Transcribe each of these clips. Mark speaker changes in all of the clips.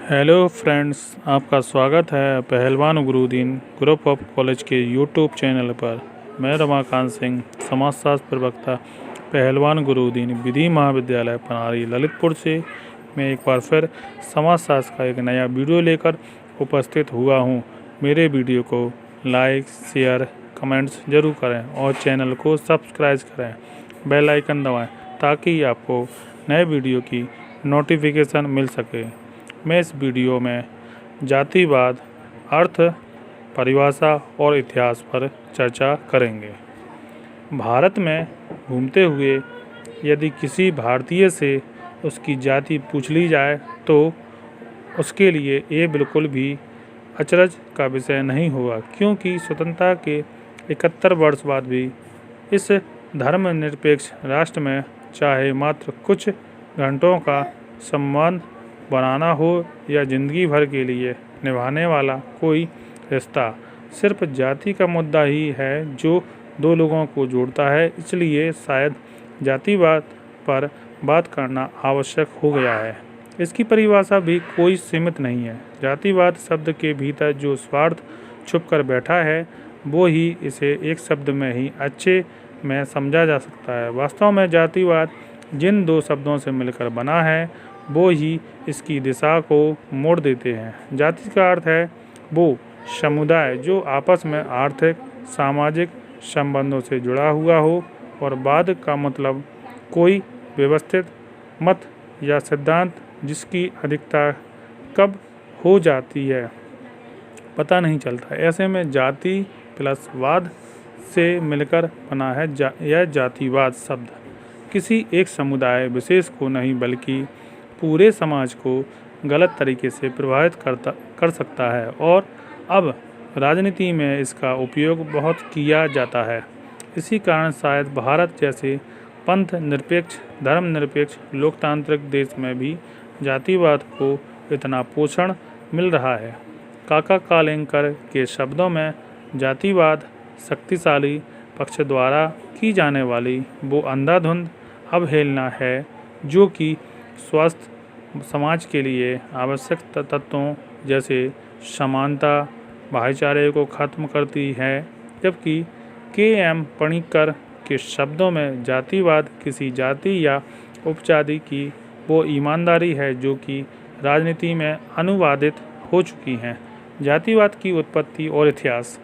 Speaker 1: Hello friends, आपका स्वागत है पहलवान गुरुदीन ग्रुप ऑफ कॉलेज के यूट्यूब चैनल पर। मैं रमाकांत सिंह, समाजशास्त्र प्रवक्ता, पहलवान गुरुदीन विधि महाविद्यालय पनारी ललितपुर से मैं एक बार फिर समाजशास्त्र का एक नया वीडियो लेकर उपस्थित हुआ हूं। मेरे वीडियो को लाइक, शेयर, कमेंट्स जरूर करें और चैनल को सब्सक्राइब करें, बेल आइकन दबाएं ताकि आपको नए वीडियो की नोटिफिकेशन मिल सके। मैं इस वीडियो में जातिवाद, अर्थ, परिभाषा और इतिहास पर चर्चा करेंगे। भारत में घूमते हुए यदि किसी भारतीय से उसकी जाति पूछ ली जाए तो उसके लिए ये बिल्कुल भी अचरज का विषय नहीं होगा, क्योंकि स्वतंत्रता के 71 वर्ष बाद भी इस धर्मनिरपेक्ष राष्ट्र में चाहे मात्र कुछ घंटों का संबंध बनाना हो या ज़िंदगी भर के लिए निभाने वाला कोई रिश्ता, सिर्फ जाति का मुद्दा ही है जो दो लोगों को जोड़ता है। इसलिए शायद जातिवाद पर बात करना आवश्यक हो गया है। इसकी परिभाषा भी कोई सीमित नहीं है। जातिवाद शब्द के भीतर जो स्वार्थ छुप कर बैठा है वो ही इसे एक शब्द में ही अच्छे में समझा जा सकता है। वास्तव में जातिवाद जिन दो शब्दों से मिलकर बना है वो ही इसकी दिशा को मोड़ देते हैं। जाति का अर्थ है वो समुदाय जो आपस में आर्थिक, सामाजिक संबंधों से जुड़ा हुआ हो, और वाद का मतलब कोई व्यवस्थित मत या सिद्धांत जिसकी अधिकता कब हो जाती है पता नहीं चलता। ऐसे में जाति प्लस वाद से मिलकर बना है यह जातिवाद शब्द किसी एक समुदाय विशेष को नहीं बल्कि पूरे समाज को गलत तरीके से प्रभावित कर सकता है, और अब राजनीति में इसका उपयोग बहुत किया जाता है। इसी कारण शायद भारत जैसे पंथ निरपेक्ष, धर्मनिरपेक्ष, लोकतांत्रिक देश में भी जातिवाद को इतना पोषण मिल रहा है। काका कालेंकर के शब्दों में जातिवाद शक्तिशाली पक्ष द्वारा की जाने वाली वो अंधाधुंध अवहेलना है जो कि स्वस्थ समाज के लिए आवश्यक तत्वों जैसे समानता, भाईचारे को खत्म करती है। जबकि के.एम. पणिक्कर के शब्दों में जातिवाद किसी जाति या उपजाति की वो ईमानदारी है जो कि राजनीति में अनुवादित हो चुकी है। जातिवाद की उत्पत्ति और इतिहास।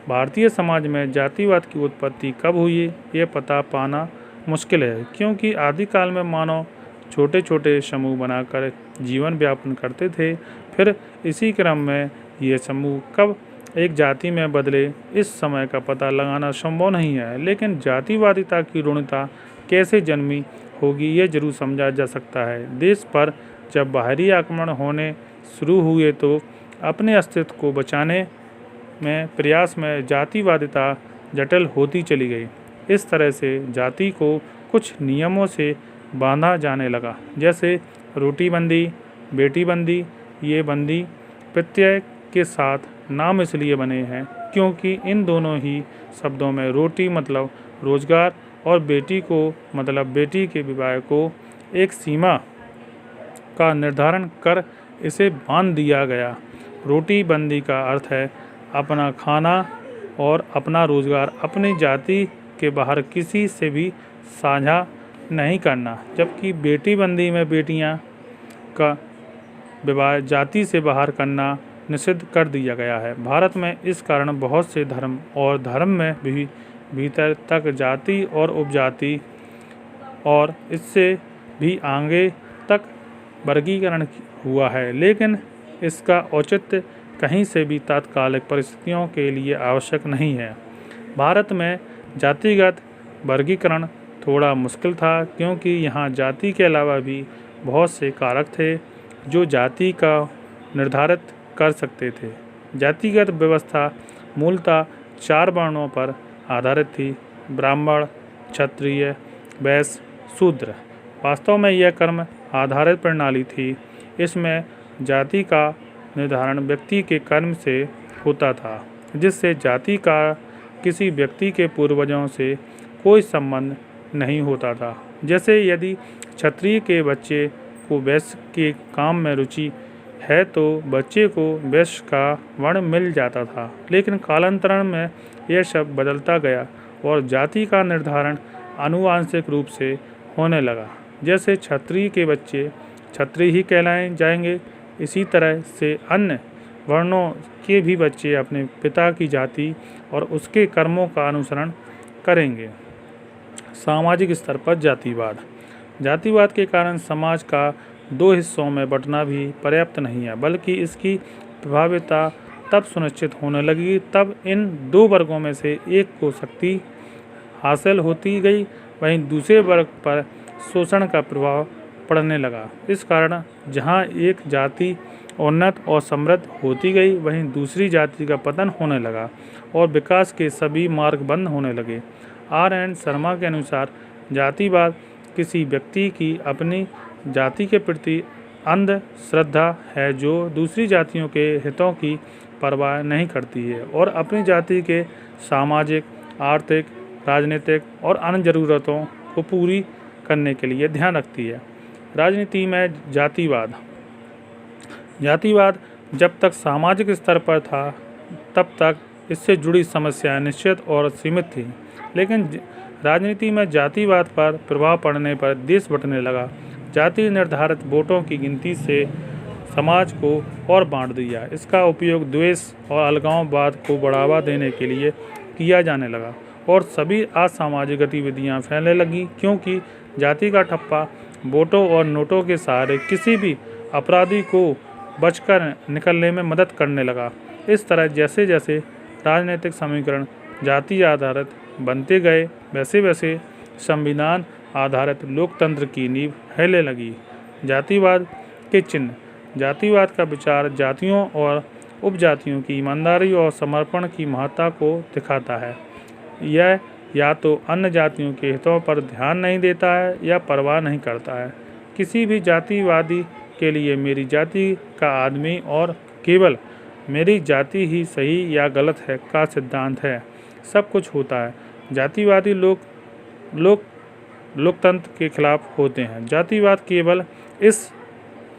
Speaker 1: भारतीय समाज में जातिवाद की उत्पत्ति कब हुई ये पता पाना मुश्किल है, क्योंकि आदिकाल में मानव छोटे छोटे समूह बनाकर जीवन यापन करते थे। फिर इसी क्रम में ये समूह कब एक जाति में बदले इस समय का पता लगाना संभव नहीं है, लेकिन जातिवादिता की रूढ़ता कैसे जन्मी होगी ये जरूर समझा जा सकता है। देश पर जब बाहरी आक्रमण होने शुरू हुए तो अपने अस्तित्व को बचाने में प्रयास में जातिवादिता जटिल होती चली गई। इस तरह से जाति को कुछ नियमों से बांधा जाने लगा, जैसे रोटी बंदी, बेटी बंदी। ये बंदी प्रत्यय के साथ नाम इसलिए बने हैं क्योंकि इन दोनों ही शब्दों में रोटी मतलब रोजगार और बेटी को मतलब बेटी के विवाह को एक सीमा का निर्धारण कर इसे बांध दिया गया। रोटी बंदी का अर्थ है अपना खाना और अपना रोजगार अपनी जाति के बाहर किसी से भी साझा नहीं करना, जबकि बेटी बंदी में बेटियां का विवाह जाति से बाहर करना निषिद्ध कर दिया गया है। भारत में इस कारण बहुत से धर्म और धर्म में भी भीतर तक जाति और उपजाति और इससे भी आगे तक वर्गीकरण हुआ है, लेकिन इसका औचित्य कहीं से भी तात्कालिक परिस्थितियों के लिए आवश्यक नहीं है। भारत में जातिगत वर्गीकरण थोड़ा मुश्किल था, क्योंकि यहाँ जाति के अलावा भी बहुत से कारक थे जो जाति का निर्धारित कर सकते थे। जातिगत व्यवस्था मूलतः 4 वर्णों पर आधारित थी: ब्राह्मण, क्षत्रिय, वैश्य, शूद्र। वास्तव में यह कर्म आधारित प्रणाली थी। इसमें जाति का निर्धारण व्यक्ति के कर्म से होता था, जिससे जाति का किसी व्यक्ति के पूर्वजों से कोई संबंध नहीं होता था। जैसे यदि क्षत्रिय के बच्चे को वैश्य के काम में रुचि है तो बच्चे को वैश्य का वर्ण मिल जाता था, लेकिन कालांतरण में यह शब्द बदलता गया और जाति का निर्धारण आनुवांशिक रूप से होने लगा। जैसे क्षत्रिय के बच्चे क्षत्रिय ही कहलाए जाएंगे, इसी तरह से अन्य वर्णों के भी बच्चे अपने पिता की जाति और उसके कर्मों का अनुसरण करेंगे। सामाजिक स्तर पर जातिवाद। जातिवाद के कारण समाज का दो हिस्सों में बंटना भी पर्याप्त नहीं है, बल्कि इसकी प्रभाविता तब सुनिश्चित होने लगी तब इन दो वर्गों में से एक को शक्ति हासिल होती गई, वहीं दूसरे वर्ग पर शोषण का प्रभाव पड़ने लगा। इस कारण जहां एक जाति उन्नत और समृद्ध होती गई, वहीं दूसरी जाति का पतन होने लगा और विकास के सभी मार्ग बंद होने लगे। R.N. शर्मा के अनुसार जातिवाद किसी व्यक्ति की अपनी जाति के प्रति अंध श्रद्धा है जो दूसरी जातियों के हितों की परवाह नहीं करती है और अपनी जाति के सामाजिक, आर्थिक, राजनीतिक और अन्य ज़रूरतों को पूरी करने के लिए ध्यान रखती है। राजनीति में जातिवाद। जातिवाद जब तक सामाजिक स्तर पर था तब तक इससे जुड़ी समस्याएं निश्चित और सीमित थीं, लेकिन राजनीति में जातिवाद पर प्रभाव पड़ने पर देश बंटने लगा। जाति निर्धारित वोटों की गिनती से समाज को और बांट दिया। इसका उपयोग द्वेष और अलगाववाद को बढ़ावा देने के लिए किया जाने लगा और सभी असामाजिक गतिविधियां फैलने लगीं, क्योंकि जाति का ठप्पा वोटों और नोटों के सहारे किसी भी अपराधी को बचकर निकलने में मदद करने लगा। इस तरह जैसे जैसे राजनीतिक समीकरण जाति आधारित बनते गए, वैसे वैसे संविधान आधारित लोकतंत्र की नींव हिलने लगी। जातिवाद के चिन्ह। जातिवाद का विचार जातियों और उपजातियों की ईमानदारी और समर्पण की महत्ता को दिखाता है। यह या तो अन्य जातियों के हितों पर ध्यान नहीं देता है या परवाह नहीं करता है। किसी भी जातिवादी के लिए मेरी जाति का आदमी और केवल मेरी जाति ही सही या गलत है का सिद्धांत है। सब कुछ होता है। जातिवादी लोकतंत्र के खिलाफ होते हैं। जातिवाद केवल इस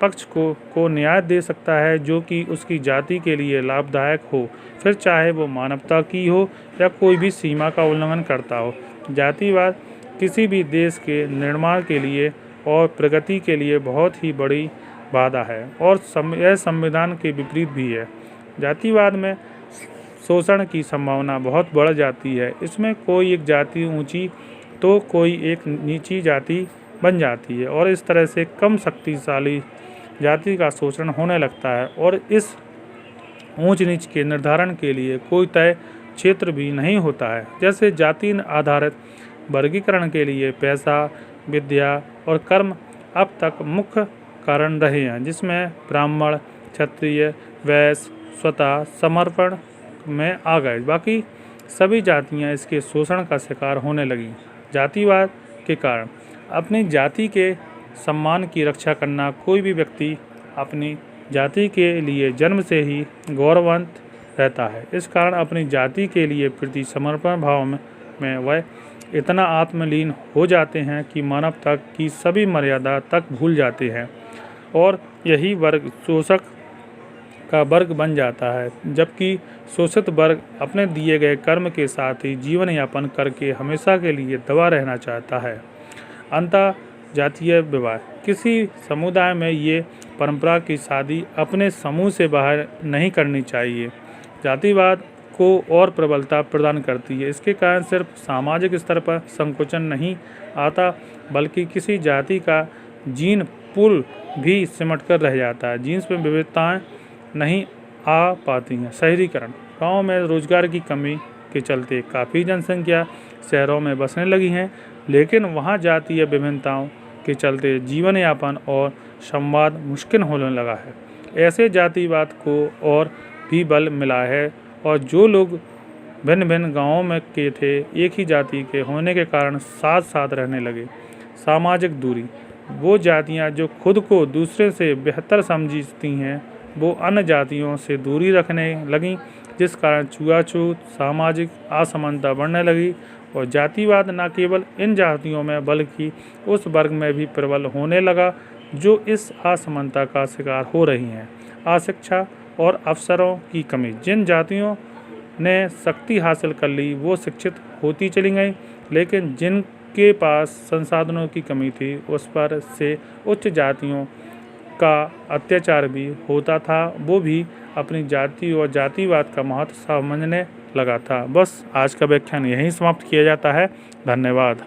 Speaker 1: पक्ष को न्याय दे सकता है जो कि उसकी जाति के लिए लाभदायक हो, फिर चाहे वो मानवता की हो या कोई भी सीमा का उल्लंघन करता हो। जातिवाद किसी भी देश के निर्माण के लिए और प्रगति के लिए बहुत ही बड़ी बाधा है और यह संविधान के विपरीत भी है। जातिवाद में शोषण की संभावना बहुत बढ़ जाती है। इसमें कोई एक जाति ऊंची तो कोई एक नीची जाति बन जाती है और इस तरह से कम शक्तिशाली जाति का शोषण होने लगता है और इस ऊंच नीच के निर्धारण के लिए कोई तय क्षेत्र भी नहीं होता है। जैसे जाति आधारित वर्गीकरण के लिए पैसा, विद्या और कर्म अब तक मुख्य कारण रहे हैं, जिसमें ब्राह्मण, क्षत्रिय, वैश्य स्वतः समर्पण में आ गए। बाकी सभी जातियां इसके शोषण का शिकार होने लगी। जातिवाद के कारण अपनी जाति के सम्मान की रक्षा करना। कोई भी व्यक्ति अपनी जाति के लिए जन्म से ही गौरववंत रहता है। इस कारण अपनी जाति के लिए प्रति समर्पण भाव में वह इतना आत्मलीन हो जाते हैं कि मानवता की सभी मर्यादा तक भूल जाते हैं और यही वर्ग शोषक का वर्ग बन जाता है, जबकि शोषित वर्ग अपने दिए गए कर्म के साथ ही जीवन यापन करके हमेशा के लिए दबा रहना चाहता है। अंतः जातीय विवाह। किसी समुदाय में ये परंपरा की शादी अपने समूह से बाहर नहीं करनी चाहिए। जातिवाद को और प्रबलता प्रदान करती है। इसके कारण सिर्फ सामाजिक स्तर पर संकुचन नहीं आता, बल्कि किसी जाति का जीन पूल भी सिमट कर रह जाता है। जीन्स में विविधताएं नहीं आ पाती हैं। शहरीकरण। गाँव में रोजगार की कमी के चलते काफ़ी जनसंख्या शहरों में बसने लगी हैं, लेकिन वहाँ जातीय विभिन्नताओं के चलते जीवन यापन और संवाद मुश्किल होने लगा है। ऐसे जातिवाद को और भी बल मिला है और जो लोग भिन्न भिन्न गाँवों में के थे, एक ही जाति के होने के कारण साथ साथ रहने लगे। सामाजिक दूरी। वो जातियाँ जो खुद को दूसरे से बेहतर समझती हैं, वो अन्य जातियों से दूरी रखने लगीं, जिस कारण छुआछूत, सामाजिक असमानता बढ़ने लगी और जातिवाद न केवल इन जातियों में बल्कि उस वर्ग में भी प्रबल होने लगा जो इस असमानता का शिकार हो रही हैं। अशिक्षा और अवसरों की कमी। जिन जातियों ने शक्ति हासिल कर ली वो शिक्षित होती चली गईं, लेकिन जिनके पास संसाधनों की कमी थी उस पर से उच्च जातियों का अत्याचार भी होता था। वो भी अपनी जाति और जातिवाद का महत्व समझने लगा था। बस आज का व्याख्यान यहीं समाप्त किया जाता है। धन्यवाद।